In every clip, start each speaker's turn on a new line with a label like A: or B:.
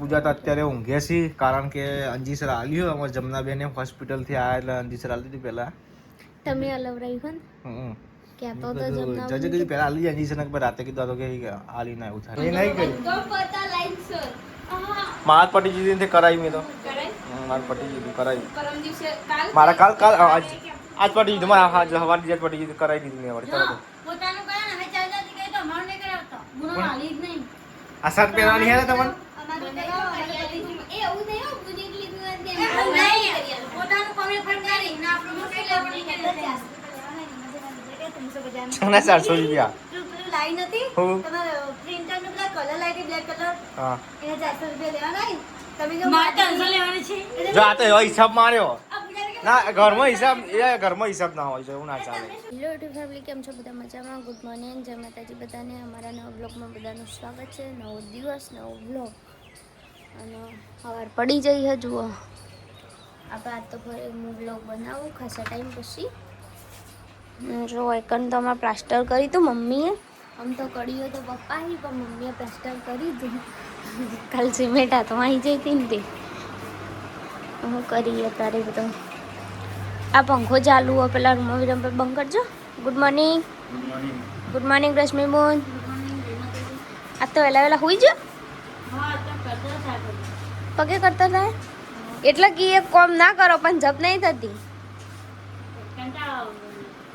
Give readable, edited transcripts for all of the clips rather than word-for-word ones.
A: પૂજા તો અત્યારે ઊંઘે છે કારણ કે અંજી સર આલ્યું અમારે જમનાબેને હોસ્પિટલથી આવ્યા એટલે અંજી સર આલી દીધી પહેલા
B: તમે અલવરાઈ હો ને કે તો જમના
A: જજે કીધું પહેલા આલી અંજી સર ને રાતે કીધું તો કે આલી ના એવું થાય એ નહીં કર્યું
B: તો પતા લાઈન સર
A: માર પટી જીધી ને કરાવી મેં તો માર પટી જીધી કરાવી પરમ દિવસે મારા કાલ આજ પટી જીધું મારા હવાની જેટ પટી જીધી કરાવી દીધી મેં વળી તરત
B: પોતાનું કરે ને હવે ચાલતા કે તો અમાર ને કરાવતો ગુનો હાલી જ નહીં
A: આ શર્ટ પહેરવાની હે તમને
B: એ એવું નહીં હો પૂજી લીધું નહીં પોતાનું કમે ફંડારી ના પ્રમોશન લેવાની કે
A: સોના 400 રૂપિયા
B: લાઈન હતી તમારે પ્રિન્ટર નો બ્લેક કલર લાઈટી બ્લેક કલર
A: હા
B: એને 400 રૂપિયા લેવાના તમે જો મારે 300 લેવાની છે
A: જો આ તો હિસાબ માર્યો ના ઘરમાં હિસાબ ના હોય છે એવું ના ચાલે
B: હેલો યુટ્યુબ ફેમિલી કેમ છો બધા મજામાં ગુડ મોર્નિંગ જય માતાજી બધાને અમારા નવા બ્લોગમાં બધાનું સ્વાગત છે નવો દિવસ નવો બ્લોગ અને સવાર પડી જઈ છે જુઓ આપણે આજ તો ફરી હું બ્લોગ બનાવું ખાસા ટાઈમ પછી જો એકન તો અમારે પ્લાસ્ટર કરી હતું મમ્મીએ આમ તો કર્યું તો પપ્પાએ પણ મમ્મીએ પ્લાસ્ટર કરી દીધું કાલ સિમેન્ટ તો અહીં જઈ હતી ને તે હું કરીએ તારે બધું આ પંખો ચાલુ હોય પેલા રૂમમાં વિરમ પર બંધ કરજો ગુડ મોર્નિંગ રશ્મિ બોન આ તો વહેલા હોઈ જ પગે કરતા થાય એટલે કે એ કોમ ના કરો પણ જપ નહીં થતી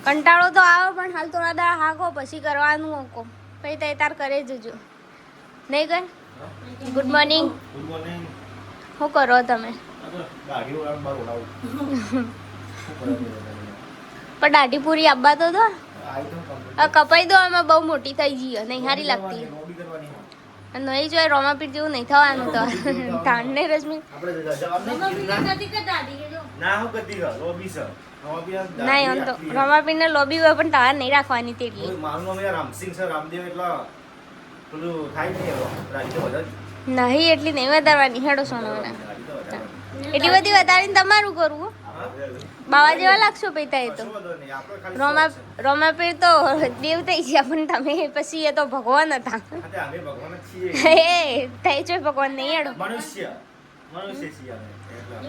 B: કંટાળો તો આવે પણ હાલ થોડા દાડા હાકો પછી કરવાનું હોકો પછી તય તાર કરે જજો નહીં કર ગુડ મોર્નિંગ શું કરો તમે પણ દાઢી પૂરી આપવા તો કપાઈ દો આમાં બહુ મોટી થઈ ગઈ નહીં સારી લાગતી નહીં જોઈએ રોમાપીટ જેવું નહીં થવાનું તો ધાન ને રશ્મિ નહીં આમ તો રોમાપીટ ને લોબી હોય પણ તાર નહીં રાખવાની તેટલી નહીં એટલી નહીં વધારવાની હેડો સોનવાના એટલી બધી વધારીને તમારું કરવું બાવા જેવા લાગશો પૈતા એ તો રોમાપીર તો દેવ થઈ ગયા પણ તમે પછી એ તો ભગવાન હતા એ થઈ છે ભગવાન નહીં હેડો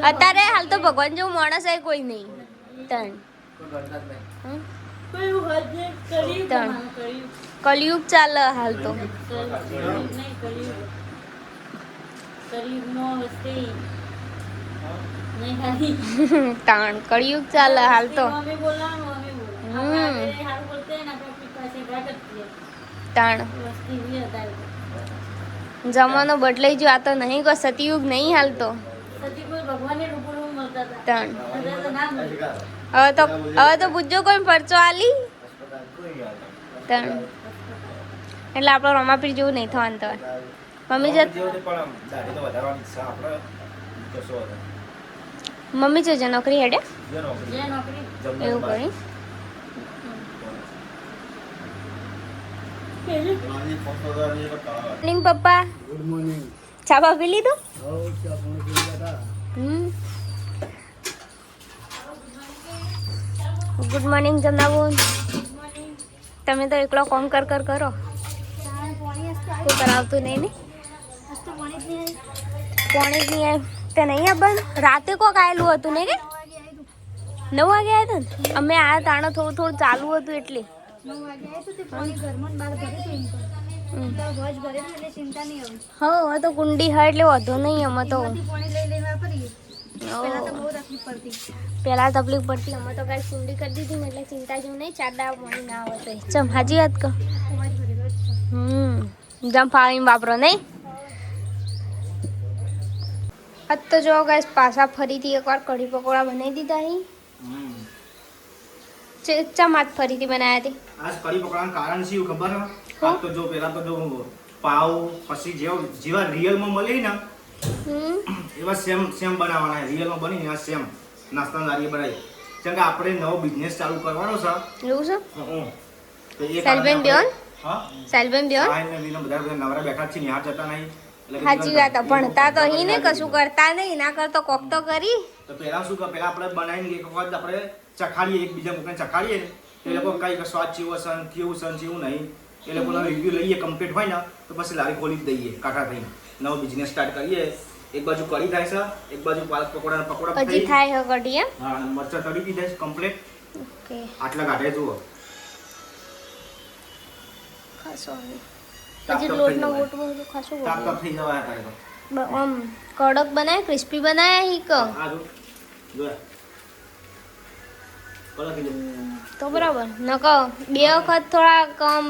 B: અત્યારે હાલ તો ભગવાન જેવું માણસ છે કોઈ નહીં કલયુગ ચાલે હાલ તો તાણ કળિયુગ ચાલે હાલ તો તાણ જમાનો બદલાઈ ગયો આ તો નહીં કોઈ સતયુગ નહીં હાલ તો તાણ હવે તો પૂછજો કોઈ પરચો આલી તાણ એટલે આપણો રમાપીર જેવું નહીં થવાનું તો મમ્મી છે નોકરી હેડે એવું કરી મોર્નિંગ પપ્પા
C: ગુડ મોર્નિંગ
B: ચા બા પી લીધું ગુડ મોર્નિંગ જમનાબુન તમે તો એકલો કોમ કરો કોઈ કરાવતું નહીં ને પાણી જ નહીં આવ્યું તે નહીં આવવાનું રાતે કોક આવેલું હતું ને કે 9 વાગે આવ્યા હતા ને અમે આ તાણે થોડું ચાલુ હતું એટલે
D: 9 વાગે આવ્યું તે પાણી ઘરમાં બહાર ભરે તો રોજ ભરે એટલે ચિંતા નહીં આવે
B: હા તો કુંડી હોય એટલે વધુ નહીં અમે તો
D: પાણી લઈ વાપરીએ પહેલા તો બહુ તકલીફ પડતી
B: અમે તો કાંઈ કુંડી કરી દીધી ને એટલે ચિંતા જેવું નહીં 4 દાડા પાણી ના આવે તો ચમ હાજી વાત કહો જમ પાણી વાપરો નહીં આજ તો જો ગાઈસ પાછા ફરીથી એકવાર કઢી પકોડા બનાવી દીધા અહીં ચમ આજ ફરીથી બનાવ્યા હતી
A: આજ કઢી પકોડાનું કારણ શું ખબર હે આ તો જો પહેલા તો જો પાવ પછી જેવા રિયલમાં મળે ને એવા સેમ બનાવવાના રિયલમાં બની ને સેમ નાસ્તાની લારી બનાવી કેમ કે આપણે નવો બિઝનેસ ચાલુ કરવાનો છે
B: એવું છે
A: તો એ
B: સેલબેન બેન
A: હા
B: સેલબેન બેન
A: આ ને બધા નવરા બેઠા છે નિહાર જતા નહીં
B: સાચી વાત ભણતા તો અહીં ને કશું કરતા નહીં ના કરતો કોક તો કરી
A: તો પહેલા શું પેલા આપણે બનાવીને એક વખત આપણે ચખાડીએ એકબીજા મૂકીને ચખાડીએ ને એ લોકો કઈ સ્વાદ ચેવો કેવું નહીં એ લોકોનો રિવ્યુ લઈએ કમ્પ્લીટ હોય ને તો પછી લારી ખોલી જ દઈએ કાકા થઈને નવો બિઝનેસ સ્ટાર્ટ કરીએ. એક બાજુ કઢી થાય છે, એક બાજુ પાલક પકોડા
B: હજી થાય હે કઢી એમ?
A: હા, અને મરચાં તળી દીધા છે કમ્પ્લીટ.
B: ઓકે.
A: આટલા ગાઢે જુઓ.
B: ખાસો હવે.
A: તાપ
B: હજી
A: તાપ
B: લોટનો
A: થઈ
B: ગોટ બધું ખાસો
A: તાપ તાપ થઈ જવા તારે તો.
B: આમ કડક બનાય, ક્રિસ્પી બનાય હીક.
A: આ જો જોયા કલર થઈ જાય.
B: તો બરાબર નકો બે વખત થોડા કમ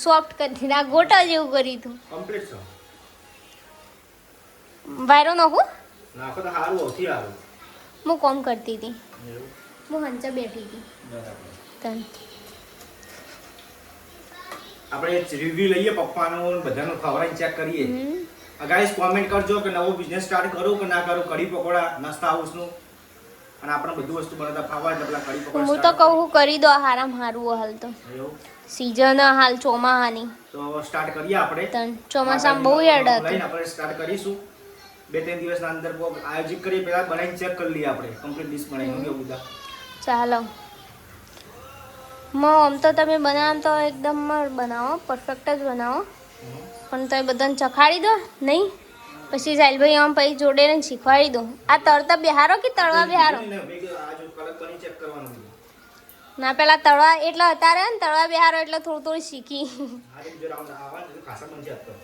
B: સોફ્ટ કરી દીધા, ગોટા જેવું કરી તું.
A: કમ્પ્લીટ છે.
B: વાયરો નાખું?
A: નાખો તો સારું સૌથી સારું.
B: હું કોમ કરતી હતી,
A: એવું
B: હું હંચા બેઠી હતી.
A: બરાબર.
B: તન
A: આપણે રિવ્યુ લઈએ પપ્પાનો બધાનો ખવડાવીને ચેક કરીએ. ગાઈસ કોમેન્ટ કરજો કે નવો બિઝનેસ સ્ટાર્ટ કરું કે ના કરું. કઢી પકોડા નાસ્તા હાઉસનું અને આપણે બધું વસ્તુ બનાવતા ફાવા એટલે પેલા કઢી પકોડા
B: હું તો કહું કરી દો, હારામ હારું હાલ તો
A: એવું
B: સીઝન હાલ ચોમાહાની.
A: તો સ્ટાર્ટ કરીએ આપણે.
B: તન ચોમાસામાં બહુ યાદ હતું.
A: લઈને આપણે સ્ટાર્ટ કરીશું. 2-3 દિવસના અંદર આયોજિત કરી પહેલા બનાવીને ચેક કરી લઈએ આપણે કમ્પ્લીટ ડિશ બનાવીને કેવું બધા.
B: ચાલો આમ તો તમે બનાવો તો એકદમ બનાવો, પરફેક્ટ જ બનાવો, પણ તો એ બધાને ચખાડી દો નહીં. પછી સાહિલભાઈ આમ પછી જોડે ને શીખવાડી દો. આ તળતા બેહારો કે તળવા બેહારો?
A: આ જો કલર બની ચેક કરવાનું છે.
B: ના પેલા તળવા એટલે અત્યારે ને તળવા બેહારો એટલે થોડું થોડું શીખી.
A: આ જે રાઉન્ડ આવા ને ખાસા બનશે આ તો.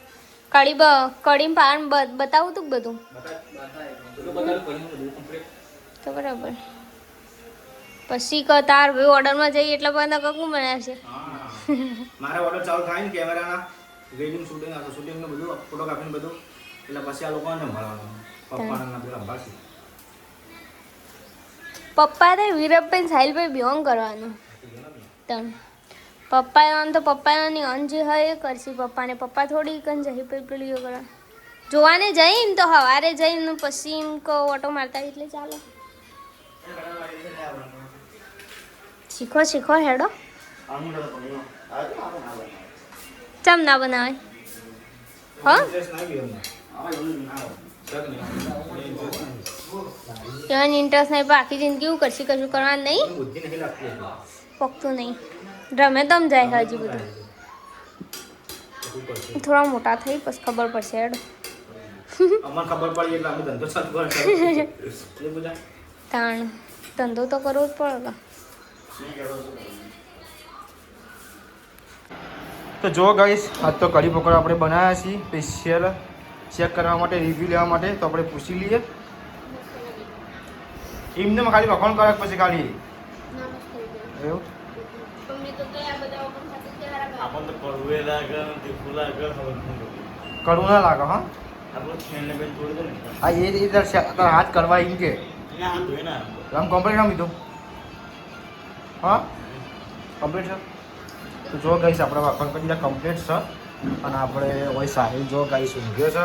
B: કઢી પાન બતાવું તું બધું
A: બતાવ બધું કમ્પ્લીટ.
B: તો બરાબર. પછી તાર ભાઈ ઓર્ડરમાં જઈએ એટલે બધા કકું બનાવશે.
A: મારા ઓર્ડર ચાલુ થાય ને કેમેરાના વેડિંગ શૂટિંગ નું બધું ફોટોગ્રાફી બધું એટલે પછી આ લોકોને મળવાનું પપ્પાના પેલા અંબાસી
B: પપ્પા તો વીરભાઈ સાહિલભાઈ બિયોંગ કરવાનું. તણ પપ્પા તો પપ્પાની અન જે હોય એ કરશે. પપ્પાને પપ્પા થોડી કન જઈ પેલું કરવા જોવાને જઈને તો સવારે જઈને પછી એમ કહો ઓટો મારતા એટલે ચાલો. શીખો શીખો હેડો. ચમ ના બનાવે? હા એવાની ઇન્ટરેસ્ટ નહીં, પણ આખી જિંદગી એવું કરશે, કશું કરવાનું નહીં, પકતું નહીં. રમે તમ જાય હજી બધું. થોડા મોટા થઈ પછી ખબર પડશે હેડો.
A: અમને ખબર પડી એટલે અમે ધંધો ચાલુ કરીએ.
B: તાણ ધંધો તો કરવો જ પડે.
A: તો જો ગાઈસ આજ તો કઢી પકોડા આપણે બનાવ્યા છીએ સ્પેશિયલ ચેક કરવા માટે, રિવ્યુ લેવા માટે. તો આપણે પૂછી લઈએ એમને ખાલી વખાણ કરે પછી ખાલી એવું કડવું ના લાગે. હા હા એ રીતે હાથ કરવા એમ કે આમ કમ્પ્લીટ ના મીધું. હા કમ્પ્લીટ છે. તો જો ગાઈસ આપણે વાપર કરી દીધા કમ્પ્લીટ છે. અને આપણે હોય સાહિલ જો ગાઈસ ઊંઘ્યો છે.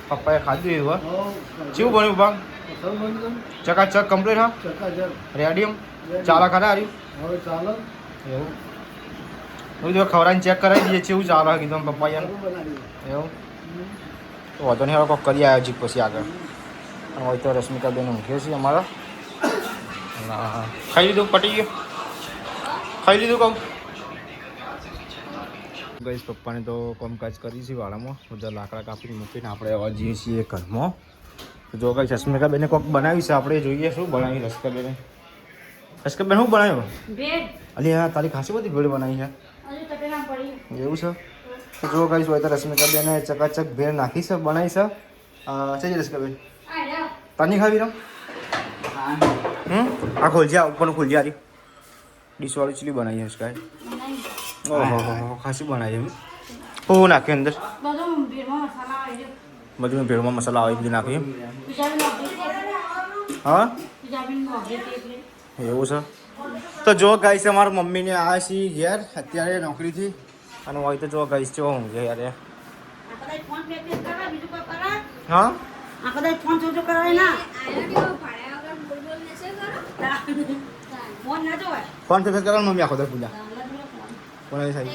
A: પપ્પાએ ખાધું એવું કેવું બન્યું ભાગ? ચકાચક કમ્પ્લીટ. હા રેડી એમ ચાલે ખરા હાર્યું એવું બધું ખવડાવીને ચેક કરાવી દઈએ છીએ. એવું ચાલે કીધું પપ્પા યાર એવું તો વાંધો નહીં. હવે કોઈક કરી આવ્યો હજી પછી આગળ. અને હોય તો રશ્મિકાબેન ઊંઘ્યો છે અમારા. ખાઈ લીધું? પટી ગયું? ખાઈ લીધું કહું? ગઈશ પપ્પાને તો કામકાજ કરી છે વાળામાં. બધા લાકડા કાપીને મૂકીને આપણે હવે જઈએ છીએ ઘરમાં. તો જો કઈ રશ્મિકાબેને કોઈક બનાવી છે, આપણે જોઈએ શું બનાવી રશ્મિકાબેને. રશ્મિકાબેન શું બનાવ્યું? અલી હા તારી ખાસી બધી ભેળ બનાવી છે. એવું છે? તો જો કઈ હોય તો રશ્મિકાબેને ચકાચક ભેળ નાખી છે, બનાવી છે. છે રશ્મિકાબેન તારની ખાવી રમ? આ ખોલજે, આ ઉપરનું ખોલજે. આરી ડીશવાળી ચીલી બનાવી છે કાંઈ? ઓહો ખાસી બનાવી એમ. હું નાખ્યું અંદર? બધું ભેળમાં મસાલા આવે બધું નાખ્યું એમ? હા એવું છે. તો જો ગાઈસ અમારા મમ્મીને આવ્યા છીએ ઘેર અત્યારે નોકરીથી. અને હોય તો જો ગાઈસ જો હું યાર હા ફોન ફેસ કરવાનું મમ્મી આખો દર પૂજા કોણ સાહેબ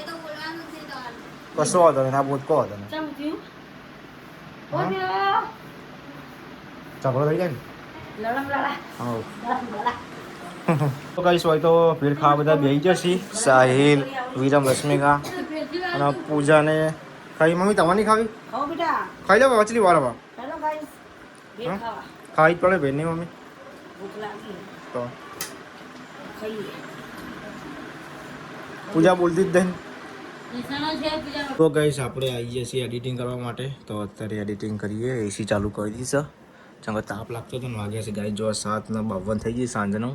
A: કશો વાંધો નહીં. ના બોધ કહો તમે ઝઘડો થઈ જાય ને. તો કહીશ હોય તો ભીડ ખાવા બધા બેસી જશે. સાહિલ, વિરમ, રશ્મિકા અને પૂજાને ખાઈ મમ્મી તમારે નહીં ખાવી
D: ખાઓ બેટા
A: ખાઈ લો વચલી વાર હવે
D: ચાલો ગાઈસ બે
A: હા?
D: ખાવા
A: ખાઈ જ પડે બેન નહીં મમ્મી
D: ભૂખ લાગી
A: તો
D: ખાઈએ
A: પૂજા બોલતી જ દે
D: નિશાનો છે પૂજા
A: તો ગાઈસ આપણે આવી જઈએ છીએ એડિટિંગ કરવા માટે તો અત્યારે એડિટિંગ કરીએ એસી ચાલુ કરી દીધી છે ચંગા તાપ લાગતો હતો ને વાગ્યા છે ગાઈસ જો 7:52 થઈ ગઈ સાંજનો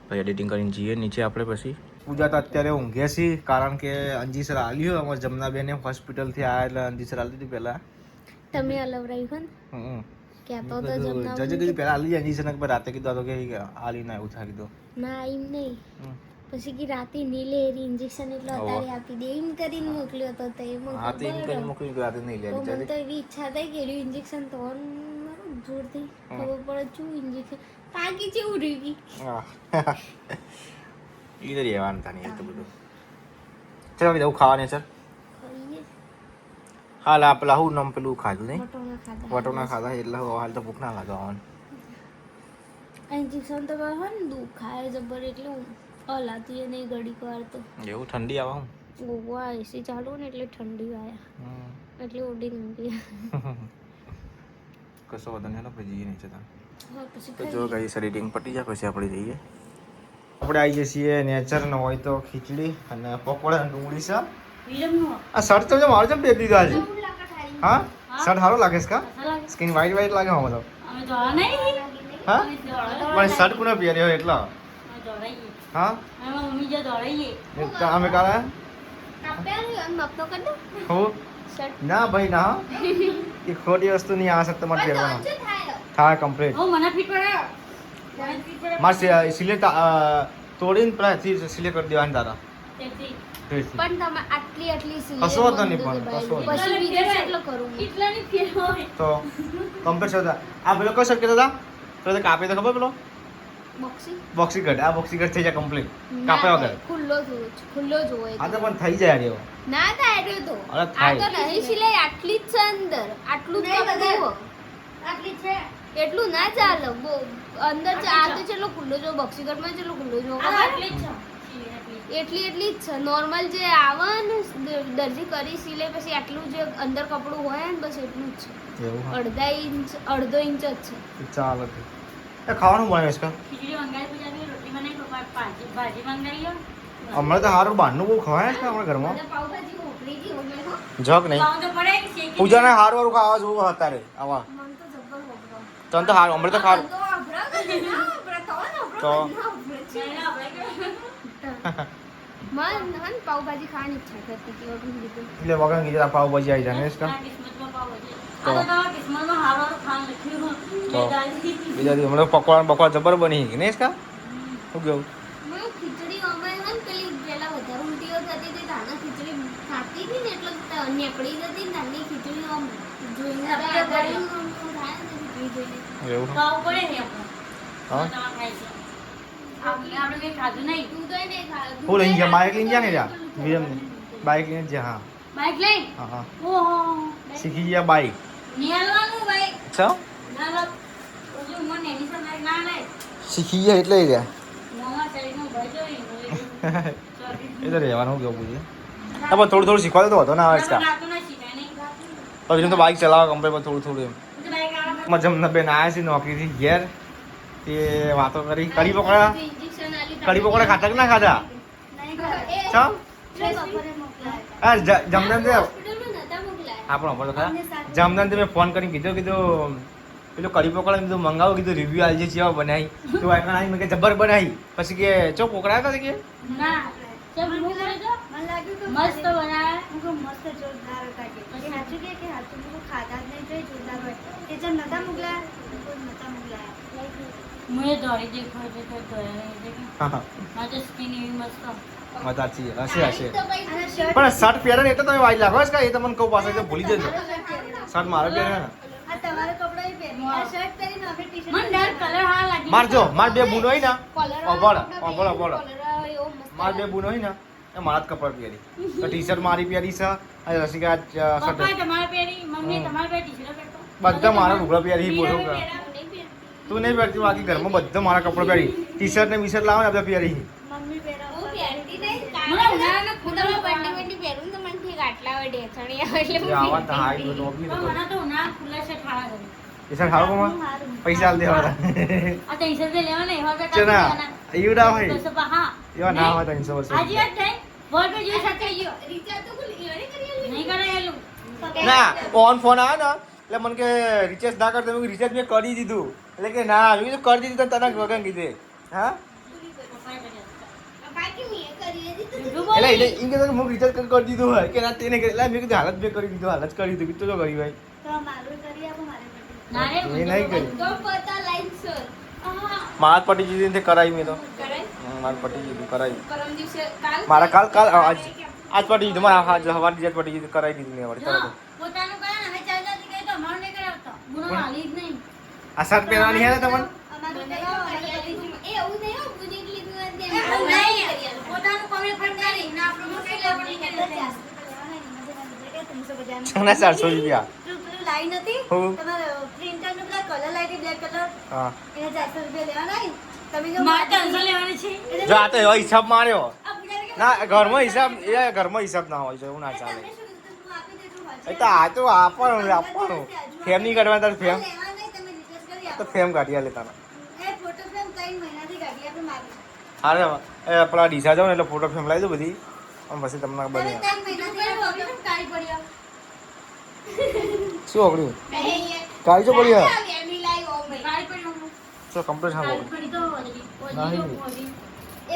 A: પછી એડિટિંગ કરીને જઈએ નીચે આપણે પછી પૂજા તો અત્યારે ઊંઘે છે કારણ કે અંજીસર આલ્યું અમારે જમનાબેને હોસ્પિટલથી આવ્યા એટલે અંજીસર આલી દીધી પહેલાં
B: તમે અલવરાઈ હો કહેતો તો જમના
A: જજે કીધું પહેલાં આલી અંજીસર ને રાતે કીધું તો કે આલી ના એવું થાય કીધું
B: ના એમ નહીં પછી કે રાતે નીલે એરી ઇન્જેક્શન એટલે અત્યારે આપી દે એમ કરીને મોકલ્યો તો તે
A: હા તો એમ કરીને મોકલી દીધું રાતે નહીં લે
B: મને તો એવી ઈચ્છા થઈ કે એનું ઇન્જેક્શન તો મારું જોરથી ખબર પડે શું ઇન્જેક્શન પાકી જેવું રહી ગઈ
A: હા ઈ તો રહેવાનું થાય નહીં તો બધું ચાલો કીધું ખાવાની સર
B: ખાઈએ
A: હાલ આ પેલા હું નામ પેલું ખાધું નહીં
B: વટોણા ખાધા
A: વટોના ખાધા એટલે હાલ તો ભૂખ ના લાગે આવવાનું
B: ઇન્જેક્શન તો હોય ને દુખાય જબર એટલે હલાતી નહીં ઘડીક વાર તો
A: એવું ઠંડી આવે હું
B: ગોવા એસી ચાલુ ને એટલે ઠંડી આયા એટલે ઉડી ઊંઘી
A: કશો વધુ નહીં પછી જઈએ નહીં જતા
B: હા પછી
A: તો જો કઈ એડિટિંગ પટી જાય પછી આપણે જઈએ આપણે આવી જઈએ છીએ નેચર ન હોય તો ખીચડી અને પકોડા અને ડુંગળી છે આ શર્ટ તો મારું છે બે દીધા છે હા શર્ટ સારો લાગે છે કા સ્કિન વ્હાઈટ વ્હાઈટ લાગે હા મતલબ હા પણ શર્ટ કોને પહેર્યો એટલા હા અમે કાલે હો ના ભાઈ ના એ ખોટી વસ્તુ નહીં આ શર્ટ તમારે પહેરવાનો થાય કમ્પ્લીટ મારે સિલે તોડીને પેલા સિલે કરી દેવાની તારા
B: પણ તમે આટલી
A: કશો વાંધો નહીં પણ કશો વાંધો
B: પછી બીજો કેટલો કરું
A: તો કમ્પ્લીટ છે આ પેલો કયો શર્ટ કહેતા હતા પેલો કાપે તો ખબર પેલો
B: બોક્સિંગ
A: બોક્સિંગ કટ આ બોક્સિંગ કટ થઈ જાય કમ્પ્લીટ કાપે વગર
B: ખુલ્લો જોવે
A: આ તો પણ થઈ જાય રહ્યો
B: ના થાય રહ્યો તો
A: અરે
B: આ
A: થાય.
B: તો નહીં સિલાઈ આટલી જ છે અંદર આટલું જ કપડું
D: આટલી છે
B: એટલું ના ચાલે અંદર આ તો ચેટલો ખુલ્લો જો બોક્સિંગ કટમાં ચેટલો ખુલ્લો જો
D: આટલી જ છે
B: એટલી જ છે નોર્મલ જે આવે ને દરજી કરી સિલાઈ પછી આટલું જે અંદર કપડું હોય ને બસ એટલું જ છે
A: એવું હા
B: અડધો ઇંચ જ છે
A: ચાલો એ ખાવાનું બનાવે છે કા
D: ખીચડી મંગાવી પૂજાવી રોટલી બનાવી ભાજી મંગાવી
A: હમણાં તો સારું બહારનું બહુ ખવાય છે આપણા ઘરમાં
B: પાવભાજી મોકલી દી અમે હો
A: જગ નહીં
D: પાઉં તો પડે કે શેકી
A: પૂજાને સારું સારું ખાવા જોવું અત્યારે આવા
B: મન તો જબ્બર હોગરો
A: તને તો સારું હમણાં તો ખારું
B: તો અભરા કરે ના અભરા તો ના અભરા
A: તો
B: મન પાવભાજી ખાવાની ઈચ્છા કરતી હતી ઓર્ડર લીધું
A: એટલે વગર કીધું પાવભાજી આવી જાય ને કા
D: કિસ્મતમાં પાઉંભાજી.
A: તો.
D: આ તો કિસ્મતમાં હારું ખાવાનું લખ્યું.
A: તો.
D: બે દાળી.
A: બીજા દિવસ હમણાં પકોડા બકોડા જબર બની ગઈ ને કા શું કેવું
B: મેં ખીચડી અમે હે ને પેલી પેલા વધારે ઉલટીઓ થતી હતી તાના ખીચડી ખાતી હતી ને એટલે નીકળી જતી ને તાની ખીચડી આમ જોઈને આપણે થાય ને ખીચડી જોઈને
A: એવું
D: ખાવું પડે ને આપણે.
A: હા
D: તમારે ખાય છે. આપણે કંઈ ખાધું નહીં.
B: તું તો નહીં ખાધું
A: હું લઈને ગયા બાઇક લઈને ગયા ને રહ્યા વિરમ બાઇક લઈને જ ગયા
D: બાઈક લઈ.
A: હા હા
D: ઓહો.
A: શીખી ગયા બાઇક
D: નિહાળવાનું બાઈક.
A: અચ્છા
D: ના લો. ઓજો મને એની સાથે બાઈક ના લાય.
A: શીખી ગયા એટલે ગયા
D: મોંમાં શરીરનું ભય જોઈને.
A: એ તો રહેવાનું કેવું પૂછે હા પણ થોડું થોડું શીખવા તો હતો ને આવે કા
D: લાગતું ના શીખાય નહીં.
A: પછી તો બાઇક ચલાવવા કમ્પ્લેટ પણ થોડું થોડું એમ
D: તો બાઈક આવે.
A: મજમના બેન આવ્યા છે નોકરીથી ઘેર તે વાતો કરી કઢી પકોડા
B: ઇન્જેક્શન આલી
A: કઢી પકોડા ખાતા કે ના ખાતા ચમ
B: બપોરે મોકલાય
A: હા જમદાન તે
B: હોસ્પિટલમાં નતા મોકલાય
A: હા પણ તો ખરા જમદાન મેં ફોન કરીને કીધું પેલું કઢી પકોડા કીધું મંગાવો કીધું રિવ્યુ આલજે ચેવા બનાવી તો આકણ આવી મેં કે જબર બનાવી પછી કે ચો પોકડા હતા કે
D: ના. ચમ હું કરે તો?
C: મને લાગ્યું કે
D: મસ્ત બનાવે.
C: હું કહું મસ્ત જોરદાર હતા કે પછી સાચું કે સાચું હું ખાધા જ નહીં જોઈ જોરદાર હોય તે જેમ નતા મોકલાયા હું કોઈ નતા મોકલાયા
D: મુએ દોડી દેખાય છે તો દોડે નહીં દેખાય.
A: હા હા
D: મારે તો સ્કિન એવી મસ્ત.
A: મતાચી હશે હશે
B: તો ભાઈ
C: અને શર્ટ
A: પણ શર્ટ પહેરે ને એટલે તમે વાઈ લાગો છે એ તમને કહું પાસે ભૂલી જજો શર્ટ મારે પહેરે ને
C: આ તમારા કપડાં પહેરી આ શર્ટ પહેરીને અમે ટી-શર્ટ
D: મને ડાર્ક કલર હા લાગી.
A: મારજો માર બે બુનો હોય ને
B: કોલર
A: અભળ અભળ અભળ
B: એવો મસ્ત
A: માર બે બુનો હોય ને એ મારા જ કપડાં પહેરી તો ટી શર્ટ મારી પહેરી છે અને રસિકા શર્ટ
D: પપ્પાએ તમારે પહેરી, મમ્મીએ તમારે પહેરી, ટી-શર્ટ પહેરતો.
A: બધા મારા લુગડા પહેરી બોલો
D: મીરાએ પહેરા.
B: નહીં પહેરતી.
A: તું નહીં પહેરતી બાકી ઘરમાં બધા મારા કપડાં પહેરી ટી શર્ટ ને વી શર્ટ લાવો ને બધા પહેરી
C: મમ્મી પહેરાવ
B: હું પહેરતી નહીં.
D: મને ઉનાળાના
B: હું તમે બંડી બંડી પહેરું ને તો મને ઠીક ગાટલા હોય ઢેસણી આવે એટલે
A: એ આવા તો હાઈ તો ટોપી
D: પણ મને તો ના ખુલ્લા છે ખાવા ગમે.
A: પૈસા ખાવ કોમાં પૈસા આલ દેવાના
D: આ 300 રૂપિયા લેવાના એવા બે
A: ચના ઈવડા હોય
D: બસો હા
A: એવા ના હોય 300 વર્ષ
D: આજે વાત થઈ બોલ પે જોઈ શકે ગયો
C: રિચાર્જ તો કોઈ એવડે કરી
D: નહીં કરાયેલું
A: ના ફોન આવે ને એટલે મને કે રિચાર્જ ના કરતો મેં રિચાર્જ મેં કરી દીધું એટલે કે ના મેં કીધું કરી દીધું તને વગર કીધે હા
C: બાકી મેં કરી દીધું
A: એટલે એટલે એમ કે હું રિચાર્જ કરી દીધું હોય કે ના તેને કરી એટલે મેં કીધું હાલત મેં કરી દીધું હાલત કરી દીધું કીધું તો કરી ભાઈ
C: તો મારું કરી આપો મારે કરી
D: ના રે
A: એ નહીં કરી
C: તો પતા લાઈન સર
A: માર પટી જીધી તે કરાવી મેં તો માર પટી જીધી કરાવી મારા કાલ આજ પટી જીધું મારા હવાની રિચાર્જ પટી જીધી કરાવી દીધું મેં વળી તરત
D: પોતાનું કરે ને હવે ચાલતા ગઈ તો અમારું નહીં કરાવતો ગુનો હાલી જ નહીં
A: આ શર્ટ પહેરવાની હે ને તમને
C: અમારું એ એવું નહીં હો બુની લીધું અને
D: એવું નહીં પોતાનું કોમે ફોન કરી ના આપણો મોટો લેવલ નહીં કરે
A: સોના 400 રૂપિયા
C: પેલું લાઈન હતી
A: હું?
C: તમારે પ્રિન્ટર નું પેલા કલર લાઈટ બ્લેક કલર
A: હા
C: એના 400 રૂપિયા લેવાના ને તમે જો
D: મારે 300 લેવાની છે
A: જો આ તો એવો હિસાબ માર્યો
C: આ પૂજા કે
A: ના ઘરમાં હિસાબ ના હોય છે એવું ના ચાલે
C: તમે શું કીધું હું આપી દેજો
A: એ તો આ તો આપવાનું ફેમ નહીં કાઢવા તાર ફેમ
C: લેવા નહીં તમે રિચાર્જ કરી
A: તો
C: આપો
A: ફેમ કાઢી આલે તારા
C: એ ફોટો ફ્રેમ 3 મહિનાથી કાઢી આપે મારી
A: હારે એ પેલા ડીસા જાવ ને એટલે ફોટો ફ્રેમ લાવી દો બધી અને પછી તમને
C: તમે
A: બને
C: 3 મહિનાથી
D: કાળી પડ્યા
A: શું ઓગળ્યું કાઢી જો પડી
C: એમની લાઈવ ઓમ
D: કાળી પડ્યું
A: શું કમ્પ્લીટ હા
D: કાળી પડી તો ઓલી
A: નહીં.
D: ઓલી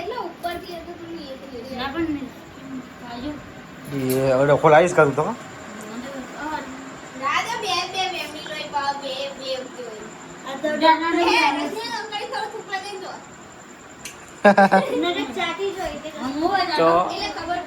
C: એટલે ઉપરથી હતો તું એ તો લેડી
D: ના પણ નહીં કાળીઓ
A: એ હવે ખોલાઈશ કરું તો
C: રાજા બે મેમરી લોઈ પા બે હોય આ તો
D: જાના
C: હે
D: નહીં
C: રસને અંકડી થોડું થૂકવા દેજો નજર ચાટી જોઈ તે
D: હું
A: તો
C: એટલે ખબર